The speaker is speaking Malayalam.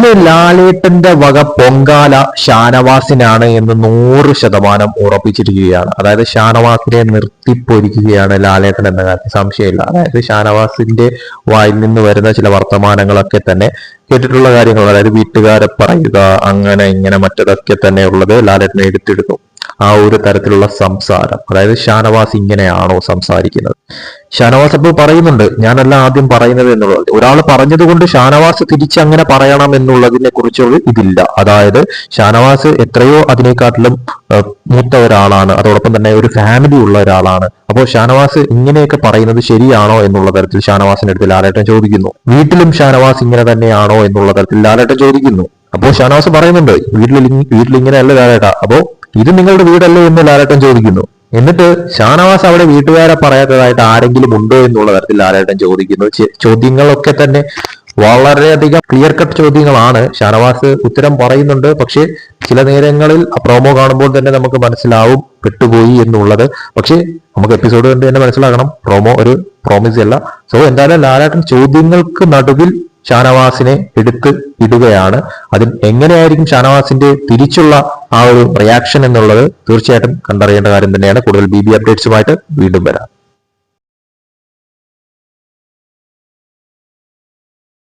ഇന്ന് ലാലേട്ടന്റെ വക പൊങ്കാല ഷാനവാസിനാണ് എന്ന് 100% ഉറപ്പിച്ചിരിക്കുകയാണ്. അതായത് ഷാനവാസിനെ നിർത്തിപ്പൊരിക്കുകയാണ് ലാലേട്ടൻ എന്ന കാര്യത്തിൽ സംശയമില്ല. അതായത് ഷാനവാസിന്റെ വായിൽ നിന്ന് വരുന്ന ചില വർത്തമാനങ്ങളൊക്കെ തന്നെ കേട്ടിട്ടുള്ള കാര്യങ്ങൾ, അതായത് വീട്ടുകാരെ പറയുക അങ്ങനെ ഇങ്ങനെ മറ്റതൊക്കെ തന്നെ ഉള്ളത് ലാലേട്ടനെ എടുത്തെടുക്കും. ആ ഒരു തരത്തിലുള്ള സംസാരം, അതായത് ഷാനവാസ് ഇങ്ങനെയാണോ സംസാരിക്കുന്നത്? ഷാനവാസ് അപ്പോൾ പറയുന്നുണ്ട്, ഞാനല്ല ആദ്യം പറയുന്നത് എന്നുള്ളത്. ഒരാൾ പറഞ്ഞത് കൊണ്ട് ഷാനവാസ് തിരിച്ചങ്ങനെ പറയണം എന്നുള്ളതിനെ കുറിച്ചുള്ള ഇതില്ല. അതായത് ഷാനവാസ് എത്രയോ അതിനെക്കാട്ടിലും മൂത്ത ഒരാളാണ്, അതോടൊപ്പം തന്നെ ഒരു ഫാമിലി ഉള്ള ഒരാളാണ്. അപ്പോൾ ഷാനവാസ് ഇങ്ങനെയൊക്കെ പറയുന്നത് ശരിയാണോ എന്നുള്ള തരത്തിൽ ഷാനവാസിന്റെ അടുത്ത് ലാലേട്ടൻ ചോദിക്കുന്നു. വീട്ടിലും ഷാനവാസ് ഇങ്ങനെ തന്നെയാണോ എന്നുള്ള തരത്തിൽ ലാലേട്ടൻ ചോദിക്കുന്നു. അപ്പോൾ ഷാനവാസ് പറയുന്നുണ്ട്, വീട്ടിൽ ഇങ്ങനെയല്ല ലാലേട്ടാ, അപ്പോ ഇത് നിങ്ങളുടെ വീടല്ലേ എന്ന് ലാലേട്ടൻ ചോദിക്കുന്നു. എന്നിട്ട് ഷാനവാസ് അവിടെ വീട്ടുകാരെ പറയാത്തതായിട്ട് ആരെങ്കിലും ഉണ്ടോ എന്നുള്ള തരത്തിൽ ലാലേട്ടൻ ചോദിക്കുന്നു. ചോദ്യങ്ങളൊക്കെ തന്നെ വളരെയധികം ക്ലിയർ കട്ട് ചോദ്യങ്ങളാണ്. ഷാനവാസ് ഉത്തരം പറയുന്നുണ്ട്, പക്ഷെ ചില നേരങ്ങളിൽ പ്രൊമോ കാണുമ്പോൾ തന്നെ നമുക്ക് മനസ്സിലാവും പെട്ടുപോയി എന്നുള്ളത്. പക്ഷെ നമുക്ക് എപ്പിസോഡ് കണ്ട് തന്നെ മനസ്സിലാക്കണം, പ്രൊമോ ഒരു പ്രോമിസ് അല്ല. സോ എന്തായാലും ലാലേട്ടൻ ചോദ്യങ്ങൾക്ക് നടുവിൽ ഷാനവാസിനെ എടുത്ത് ഇടുകയാണ്. അതിൽ എങ്ങനെയായിരിക്കും ഷാനവാസിന്റെ തിരിച്ചുള്ള ആ ഒരു റിയാക്ഷൻ എന്നുള്ളത് തീർച്ചയായിട്ടും കണ്ടറിയേണ്ട കാര്യം തന്നെയാണ്. കൂടുതൽ BB അപ്ഡേറ്റ്സുമായിട്ട് വീണ്ടും വരാം.